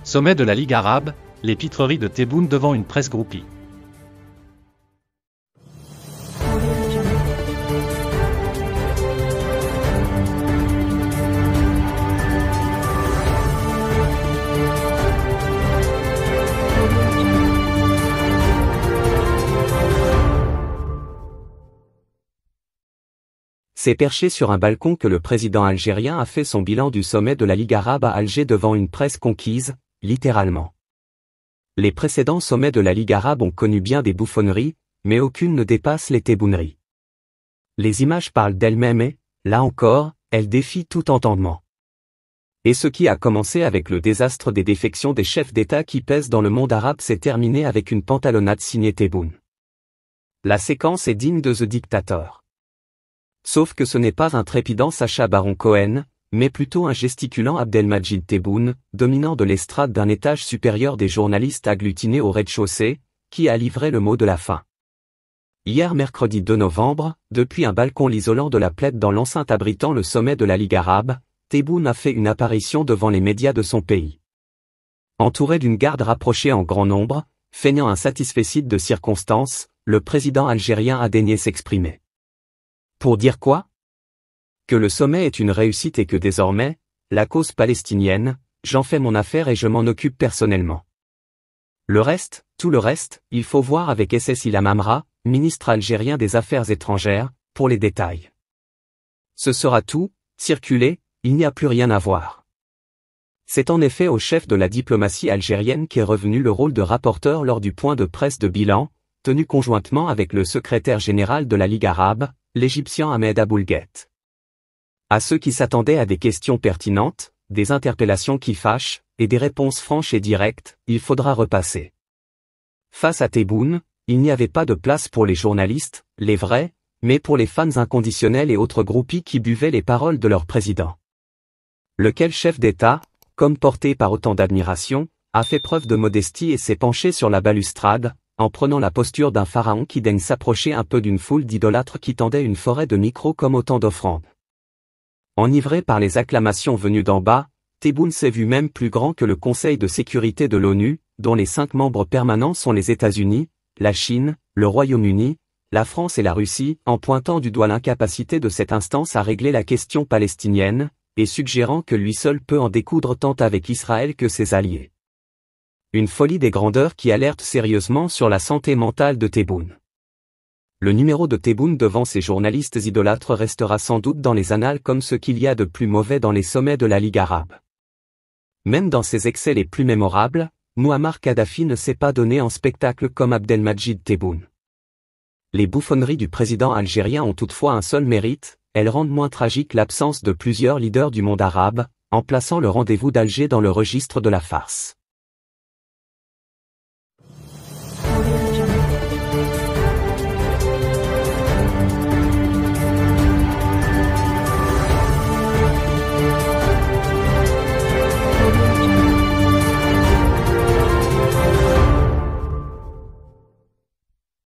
Sommet de la Ligue arabe, les pitreries de Tebboune devant une presse groupie. C'est perché sur un balcon que le président algérien a fait son bilan du sommet de la Ligue arabe à Alger devant une presse conquise, littéralement. Les précédents sommets de la Ligue arabe ont connu bien des bouffonneries, mais aucune ne dépasse les tebbounneries. Les images parlent d'elles-mêmes et, là encore, elles défient tout entendement. Et ce qui a commencé avec le désastre des défections des chefs d'État qui pèsent dans le monde arabe s'est terminé avec une pantalonnade signée Tebboune. La séquence est digne de The Dictator. Sauf que ce n'est pas un trépidant Sacha Baron Cohen, mais plutôt un gesticulant Abdelmajid Tebboune, dominant de l'estrade d'un étage supérieur des journalistes agglutinés au rez-de-chaussée, qui a livré le mot de la fin. Hier mercredi 2 novembre, depuis un balcon l'isolant de la Plaide dans l'enceinte abritant le sommet de la Ligue arabe, Tebboune a fait une apparition devant les médias de son pays. Entouré d'une garde rapprochée en grand nombre, feignant un satisfecit de circonstance, le président algérien a daigné s'exprimer. Pour dire quoi? Que le sommet est une réussite et que désormais, la cause palestinienne, j'en fais mon affaire et je m'en occupe personnellement. Le reste, tout le reste, il faut voir avec SS Ilham Amra, ministre algérien des Affaires étrangères, pour les détails. Ce sera tout, circulez, il n'y a plus rien à voir. C'est en effet au chef de la diplomatie algérienne qu'est revenu le rôle de rapporteur lors du point de presse de bilan, tenu conjointement avec le secrétaire général de la Ligue arabe, l'Égyptien Ahmed Aboulguet. À ceux qui s'attendaient à des questions pertinentes, des interpellations qui fâchent, et des réponses franches et directes, il faudra repasser. Face à Tebboune, il n'y avait pas de place pour les journalistes, les vrais, mais pour les fans inconditionnels et autres groupies qui buvaient les paroles de leur président. Lequel chef d'État, comme porté par autant d'admiration, a fait preuve de modestie et s'est penché sur la balustrade, en prenant la posture d'un pharaon qui daigne s'approcher un peu d'une foule d'idolâtres qui tendaient une forêt de micros comme autant d'offrandes. Enivré par les acclamations venues d'en bas, Tebboune s'est vu même plus grand que le Conseil de sécurité de l'ONU, dont les 5 membres permanents sont les États-Unis, la Chine, le Royaume-Uni, la France et la Russie, en pointant du doigt l'incapacité de cette instance à régler la question palestinienne, et suggérant que lui seul peut en découdre tant avec Israël que ses alliés. Une folie des grandeurs qui alerte sérieusement sur la santé mentale de Tebboune. Le numéro de Tebboune devant ces journalistes idolâtres restera sans doute dans les annales comme ce qu'il y a de plus mauvais dans les sommets de la Ligue arabe. Même dans ses excès les plus mémorables, Mouammar Kadhafi ne s'est pas donné en spectacle comme Abdelmajid Tebboune. Les bouffonneries du président algérien ont toutefois un seul mérite, elles rendent moins tragique l'absence de plusieurs leaders du monde arabe, en plaçant le rendez-vous d'Alger dans le registre de la farce.